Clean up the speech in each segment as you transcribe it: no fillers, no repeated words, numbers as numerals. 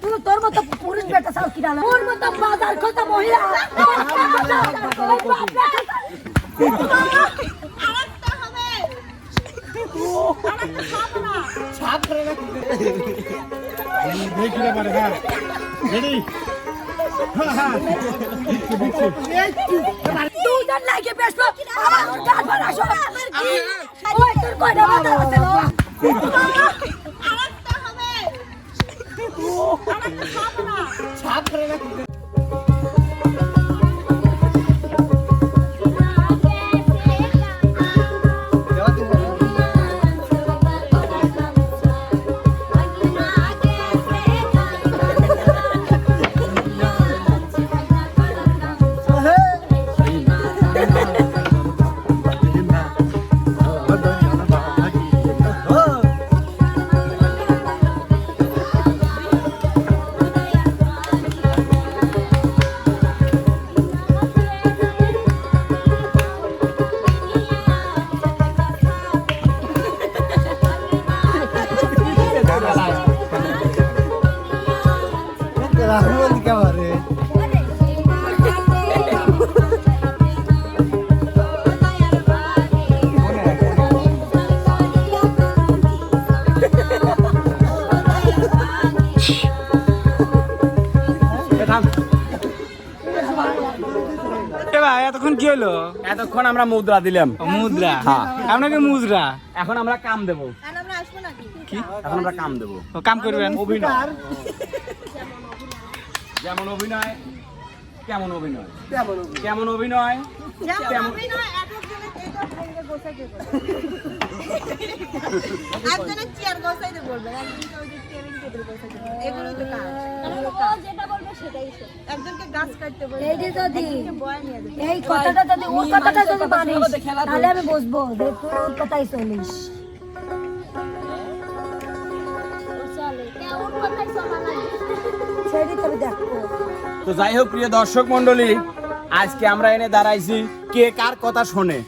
তুই তোর মতো পুরুষ বেটা সাল কিনা ওর মতো বাজার কথা মহিলা দুজন লাগে বেশ ছাপ করে এতক্ষণ কি হলো? এতক্ষণ আমরা মুদ্রা দিলাম। মুদ্রা? হ্যাঁ। আপনাকে মুদ্রা। এখন আমরা কাম দেবো। কি? এখন আমরা কাম দেবো। কাম করবেন? অভিনয়। যেমন অভিনয়, কেমন অভিনয়? কেমন অভিনয়? এই কথাটা যদি ওর কথাটা যদি মানিস তাহলে আমি বসবো যে তুই ওর কথাই চলিস। তো যাই হোক প্রিয় দর্শক মন্ডলী, আজকে আমরা এনে দাঁড়াইছি কে কার কথা শোনে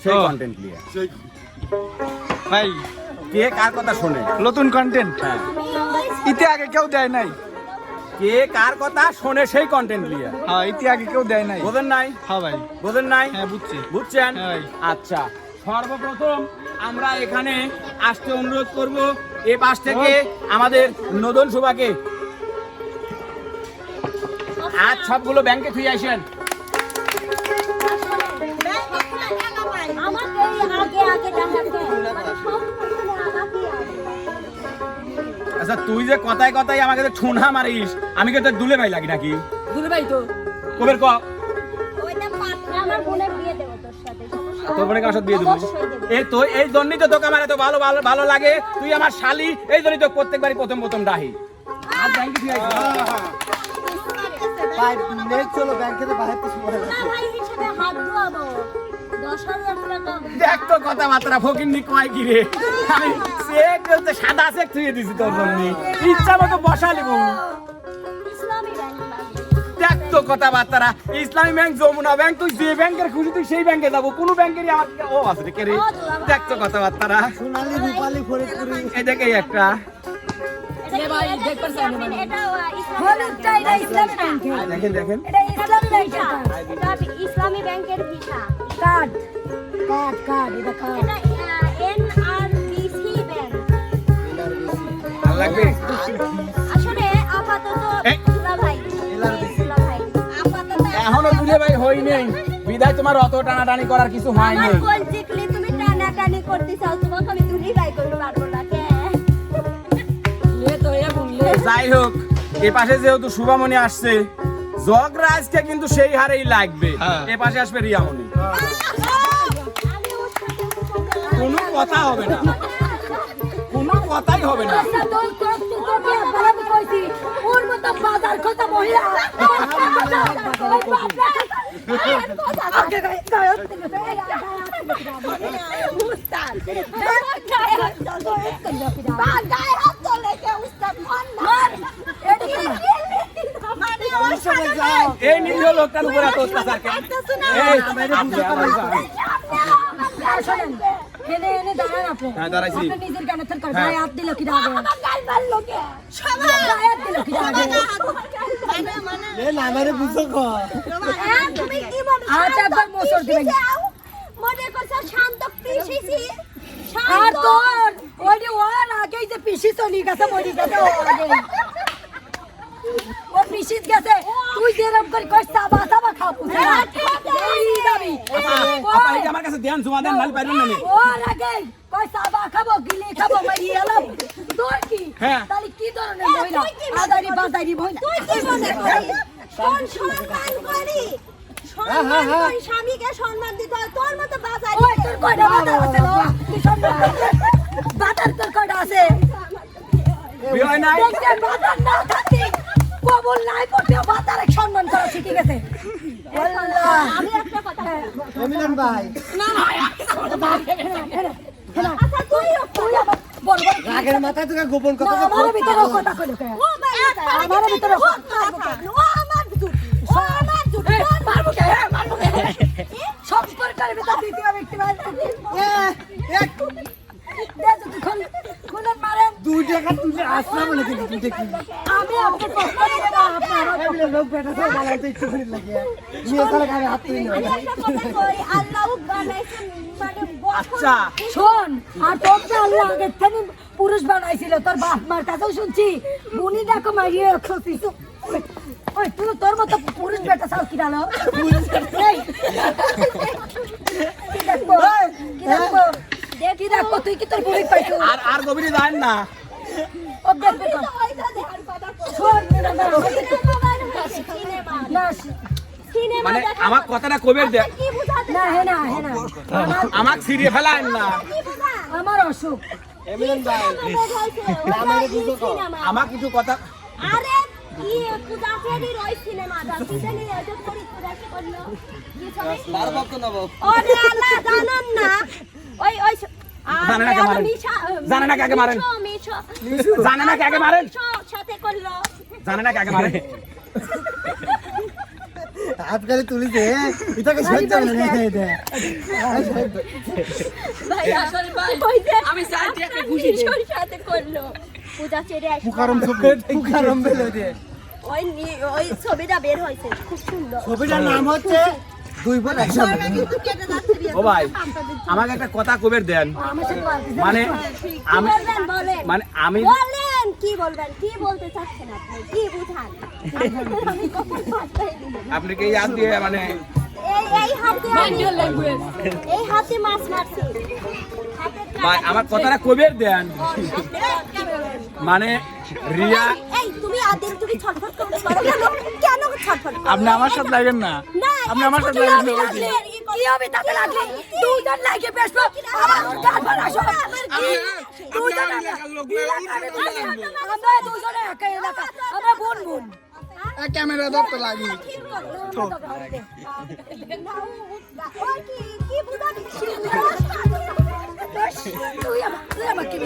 সেই কন্টেন্ট নিয়ে। ভাই কে কার কথা শোনে, নতুন কন্টেন্ট। হ্যাঁ, ইতি আগে কেউ দেয় নাই। কে কার কথা শোনে সেই কন্টেন্ট নিয়ে। হ্যাঁ, ইতি আগে কেউ দেয় নাই। বোঝেন নাই? হ্যাঁ ভাই, বোঝেন নাই? হ্যাঁ বুঝছি। বুঝছেন? হ্যাঁ ভাই। আচ্ছা, সর্বপ্রথম আমরা এখানে আসতে অনুরোধ করব এই পাশ থেকে আমাদের নদন সুবাকে। আজ সবগুলো ব্যাংকে থুই আসেন। আচ্ছা, তুই যে কথায় কথায় আমাকে ঠুনা মারিস, আমি কি তোর দুলে ভাই লাগি নাকি? দুলে ভাই তো কবের ক আমার বোনের বিয়ে দেব তোর সাথে। তোর বোনের কার সাথে বিয়ে দেবো? এই তো এই জন্যই তো তোকে আমার এত ভালো ভালো ভালো লাগে। তুই আমার শালি, এই জন্যই তো প্রত্যেকবারই প্রথম প্রথম ডাহি। আর ব্যাংকে থুই আসিস। ভাই নেট চলো ব্যাংকে তো বাইরে তো সময় না ভাই হিসেবে হাত ধোয়াবো 10,000 টাকা। দেখ তো কথাবার্তা ফকিন্নি কয় কি রে, আমি চেক করতে সাদা চেক থুয়ে দিছি তোর জন্য, ইচ্ছা মতো বসালি বউ। ইসলামী ব্যাংক দেখ তো কথাবার্তা, ইসলামী ব্যাংক, যমুনা ব্যাংক, তুই যে ব্যাংকের খুশি তুই সেই ব্যাংকে যাবো, কোনো ব্যাংকেরই আমার ও আছে রে কে রে। দেখ তো কথাবার্তা, সোনালী রূপালী ফরিদপুরি এই দেখ এই একটা দেখেন দেখেন ইসলামী ব্যাংকের ভিসা কার্ড কার্ড কার্ড এটা কার্ড এনআরবিসি ব্যাংক ভালো লাগবে। আসলে আপাতত দুলা ভাই আপাতত এখনো দুলে ভাই হই নেই বিদায়, তোমার অত টানাটানি করার কিছু হয় আমার নাই। কলজিকলি তুমি টানাটানি করতে চাও, তোমাকে আমি দুলি ভাই করতে পারবো না কে লে তো এ বললে। যাই হোক, এ পাশে যেহেতু শুভামণি আসছে, জগরাজকে কিন্তু সেই হারেই লাগবে। এ পাশে আসবে রিয়ামণি, কোনো কথা হবে না, কোনো কথাই হবে না। ওর মতো বাজার কথা মহিলা এই নিজ লোকটার উপরে এত অত্যাচার কেন? দাঁড়ান আপনি। হ্যাঁ, দাঁড়াইছি। আপনি নিজের জ্ঞানে থেকে করেন। হ্যাঁ। গায়ে হাত দিল কি না আগে? আমার গাল মারলো কে? সবাই গায়ে হাত দিল কি না আগে? এ না আমারে বুঝো কো তুমি কি বলো? আচ্ছা একবার মোচড় দিবেন। মনে করছ শান্ত পিছিছি। আর তোর ওই যে ওর আগেই যে পিছি চলি গেছে মরি গেছে ও আগে। ও পিছিত গেছে। তুই যেরকম করে কই সাবা সাবা খাও পুষে। এই দাবি। আপা এই যে আমার কাছে দেন জমা দেন নাল পাইবেন না নি ওর আগে কই সাবা খাবো গিলি খাবো মারি এলাম। তোর কি? হ্যাঁ। তাহলে কি ধরনের মহিলা? আদারি বাদারি মহিলা। তুই কি মনে করিস? কোন সম্মান করি? সম্মান করি স্বামীকে সম্মান দিতে হয় তোর মতো বাজারি। ওই তোর কয়টা বাজার আছে লো? তুই সম্মান বাজার তোর কয়টা আছে? বিয়ে হয় নাই দেখতে বাজার না থাকতি কবল নাই পড়তে বাজারে সম্মান করা শিখে গেছে। আল্লাহ আমি একটা কথা মিলন ভাই আচ্ছা তুই আমার বল বল রাগের মাথায় তোকে গোপন কথা না, আমার ভিতরে কথা কইলো কে? আমার ভিতরে ও আমার জুট ও আমার জুট মারবো কে মারবো কে সম্পর্কের ভিতর দ্বিতীয় ব্যক্তি খুলেন মারেন 2 টাকা তুলে আসলাম না কিন্তু তুই কি আমি আপনাকে প্রশ্ন দেব না আপনার বলে লোক বেটা তো ভালো তো একটু করে লাগে নিয়ে তাহলে গায়ে হাত তুলে নেবে আল্লাহ বানাইছেন মানে আচ্ছা শোন আর তোকে আল্লাহ আগে থেকে পুরুষ বানাইছিল তোর বাপ মার কাছেও শুনছি বুনি দেখো মারিয়ে খসিস ওই তুই তোর মতো পুরুষ বেটা সাল কি ডালো কি দেখবো কি দেখবো তুই কি তোর বুড়ি পাইছো আর আর গভীরে যান না ও দেখবে শোন না মানে আমার কথাটা কবে দে না হে না আমাক সিরিয়ে ফেলান না আমার অসুখ মিলন ভাই আমারে বুঝো কো আমার কিছু কথা আরে কি পূজা ফেরি রই সিনেমাটা সিজনে এত করে পূজা কি করলো বারবার তো নব ওরে আল্লাহ জানেন না ওই ওই জানে না কে মারেন জানে না কাকে মারেন জানে না কাকে মারেন সাথে করলো জানে না কাকে মারেন হাত করে তুলি দে এটাকে সহ্য করে না দে ভাই আসলে ভাই আমি সাথে খুশি সাথে করলো পূজা ছেড়ে আসলো পুকারম বেলে দে ওই ছবিটা বের হয়েছে খুব সুন্দর ছবিটার নাম হচ্ছে দুই বোন একসাথে কিন্তু কেটে যাচ্ছে ও ভাই আমাকে একটা কথা কবে দেন মানে আমি বলেন মানে আমি বলেন কি বলবেন কি বলতে চাচ্ছেন আপনি কি বুঝান আমি কখন ভাষায় দিব আপনি কি ইয়াদ দিয়ে মানে এই হাতে এই হাতে মাছ মারছি ভাই আমার কথাটা কবে দেন মানে রিয়া এই তুমি আদিল তুমি ছটফট করতে পারো কেন ছটফট করো আপনি আমার সাথে লাগেন না আপনি আমার সাথে লাগেন না ওই যে। কি হবে তাতে লাগলে দুজন লাগে বেসবো আমার গাল বানাসো আমার কি দুজন আমরা দুজনে একা এলাকা আমরা বোন বোন ক্যামেরা ধরতে লাগি ওই কি বুঝাবি তুই আমাকে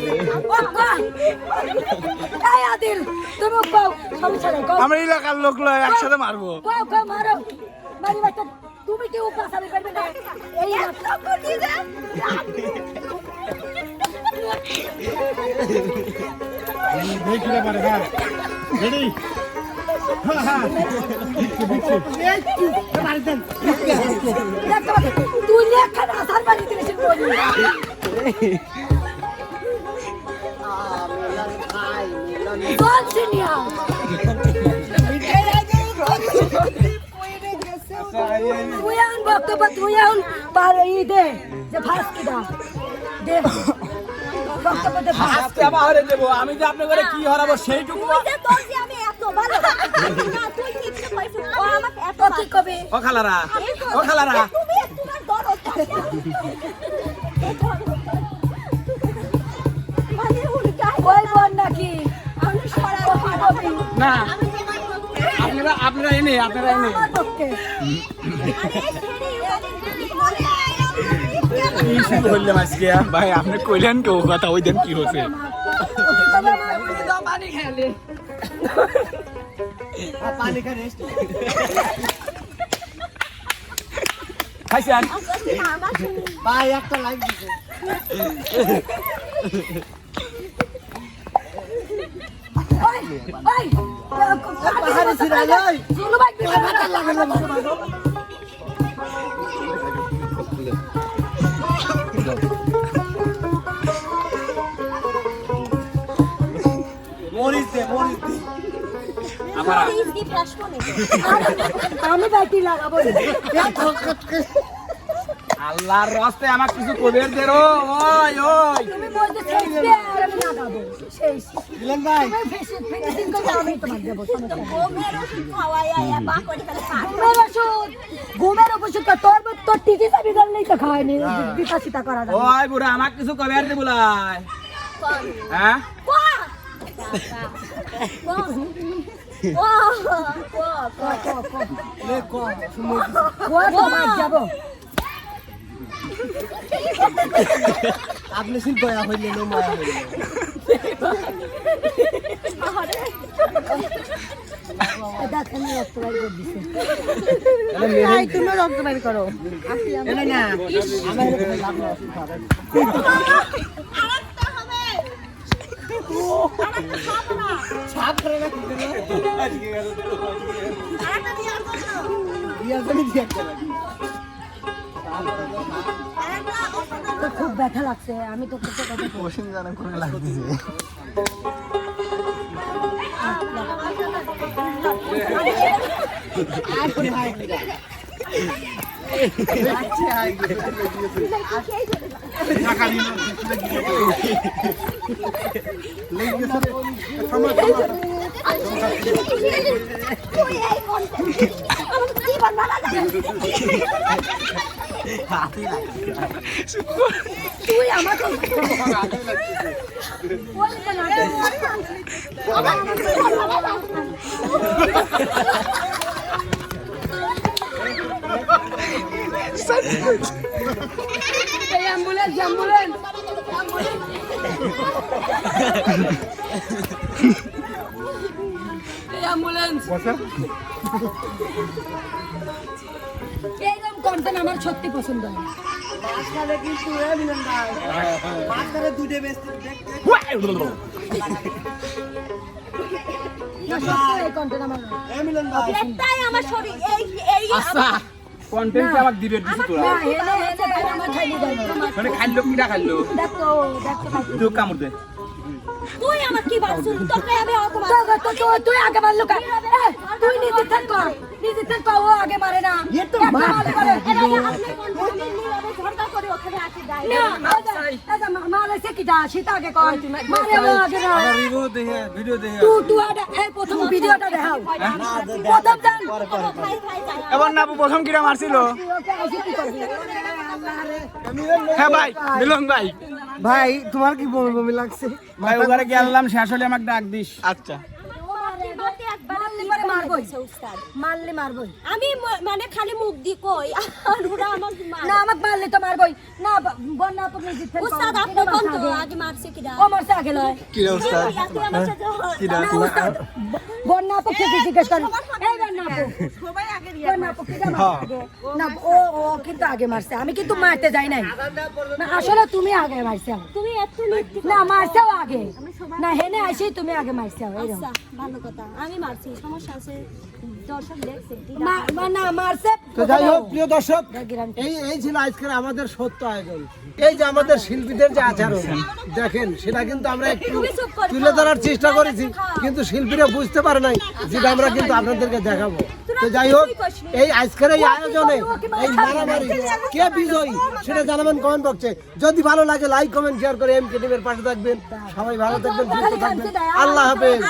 এই আদিল তুমি কও সমস্যা নাই কও আমার এলাকার লোক লয় একসাথে মারবো কও কও মারো মারি বাচ্চা তুমি কি উপাস আমি করবে না এই রাস্তা করতে যা দেখিলে পারে হ্যাঁ রেডি তুই লেখা না আসার বাড়ি থেকে শুরু করবি চল সিনিয়া তুই এখন বক্তব্য তুই এখন পার দে যে ফাঁস কি দাও দে বক্তব্য দে আজকে আবার দেবো আমি যে আপনার ঘরে কি হারাবো সেইটুকু তুই যে তোর যে আমি এত ভালো না তুই কি কইছিস ও আমাকে এত কি কবে ও খালারা ও খালারা তুমি তোমার দরদ মানে উল্টা ওই বোন নাকি আমি সরাই কবি না আপনারা এনে আমার পক্ষে আরে ছেড়ে বলে কি শুরু হইলাম আজকে ভাই আপনি কইলেন কেউ কথা ওই দিন কি হচ্ছে পানি খেলে পানি খা রেস্ট খাইছেন আমার ভাই একটা লাইক দিতে পাহাড়ে ছিড়াই লই শুনো ভাই কি মাথা লাগে না মারো মরিস দে আমার প্লিজ দি ফ্ল্যাশ ফোনে আমি ব্যাটি লাগাবো আল্লাহর রাস্তে আমার কিছু কবের দে রো ওই ওই তুমি বলতে শেক্সপিয়ার আমি লাগাবো শেষ দিলেন ভাই তুমি ফিনিশিং করে আমি তোমার দেব সমস্যা নেই। ঘুমের ওষুধ খাওয়াই আয়া বা করে ফেলে পাগল। ঘুমের ওষুধ তোর টিটি চাবি নেই তো খাওয়াইনি বিকাশিতা করা যাবে ওই বুড়া আমার কিছু কবের দে বলাই কোন হ্যাঁ কোন লে ক শুনে ওয়া তো মার যাব আপনি শিল্পয়া হইলে নো মায়া হইলে দেখেন রক্ত বাইর করে দিছে এই তুমি রক্ত বাইর করো না না আমার লাভ না আরেকটা হবে আরেকটা না ছাপ করে না দিতে না আরেকটা দিয়ে আসো ইয়া জানি দিয়া করে তো খুব ব্যথা লাগছে আমি তো করতে কথা কোশ্চেন জানা করে লাগতেছে আর কোন ভাই তুই এই কন্টেন্ট আমার জীবন বানা যাবে তুই আমাকে অ্যাম্বুলেন্স অ্যাম্বুলেন্স অ্যাম্বুলেন্স এইরকম কন্টেন্ট আমার সত্যি পছন্দ হয় মাঝখানে কিন্তু মিলন ভাই মাঝখানে দুইটা বেস্ট এই কন্টেন্ট আমার মিলন ভাই একটাই আমার শরীর এই এই আচ্ছা কন্টেন্ট আমাকে দিবে দিছ তোরা না হেলে হেলে ভাই আমার খাইনি দেয় মানে খাইলো কিটা খাইলো দেখো তুই কামড় দে তুই আমার কি বাসুন তোকে আমি অপমান তুই আগে মারলো কা তুই নিজে থাক কর নিজে থাক ও আগে মারে না ये तो একটা मार মারলে পারে। এরা আপনি কন্টেন্ট নিয়ে আমি ঝগড়া করে ওখানে আসি যাই না মারে সে কি দা সেটা আগে কর মারে ও আগে না রিভিউ দেখে ভিডিও দেখে তুই আগে এই প্রথম ভিডিওটা দেখাও প্রথম দেন ভাই ভাই যাই এবার না আপু প্রথম কিরা মারছিল ওকে আইসি কি করবি হ্যাঁ ভাই মিলন ভাই ভাই তোমার কি বমি বমি লাগছে ভাই ওখানে গেলাম শেষ হলে আমাকে ডাক দিস আচ্ছা মারতে একবার মারলে পরে মারবই উস্তাদ মারলে মারবই আমি মানে খালি মুখ দি কই আর ওরা আমার না আমাকে মারলে তো মারবই না বন্যা আপনি জিততে উস্তাদ আপনি কোন তো আগে মারছে কিরা ও মারছে আগে লয় কিরা উস্তাদ তুই আমার সাথে কিরা না উস্তাদ বন্যা আপু কে জিজ্ঞেস করেন এই বন্যা আপু সবাই আগে বন্যা আপু কি মারছে আগে না ও কিন্তু আগে মারছে আমি কিন্তু মারতে যাই নাই না আসলে তুমি আগে মারছো তুমি এত লিখতে না মারছেও আগে না হেনে আইসি তুমি আগে মারছো এইরকম আচ্ছা ভালো কথা আমি মারছি সমস্যা আছে দর্শক দেখছে না মারছে তো যাই হোক প্রিয় দর্শক গ্যারান্টি এই ছিল আজকের আমাদের সত্য আয়োজন এই যে আমাদের শিল্পীদের যে আচরণ দেখেন সেটা কিন্তু আমরা একটু তুলে ধরার চেষ্টা করেছি কিন্তু শিল্পীরা বুঝতে পারে নাই যেটা আমরা কিন্তু আপনাদেরকে দেখাবো তো যাই হোক এই আজকের এই আয়োজনে এই মারামারি কে বিজয়ী সেটা জানাবেন কমেন্ট বক্সে যদি ভালো লাগে লাইক কমেন্ট শেয়ার করে এমকে টিভির পাশে থাকবেন সবাই ভালো থাকবেন সুস্থ থাকবেন আল্লাহ হাফেজ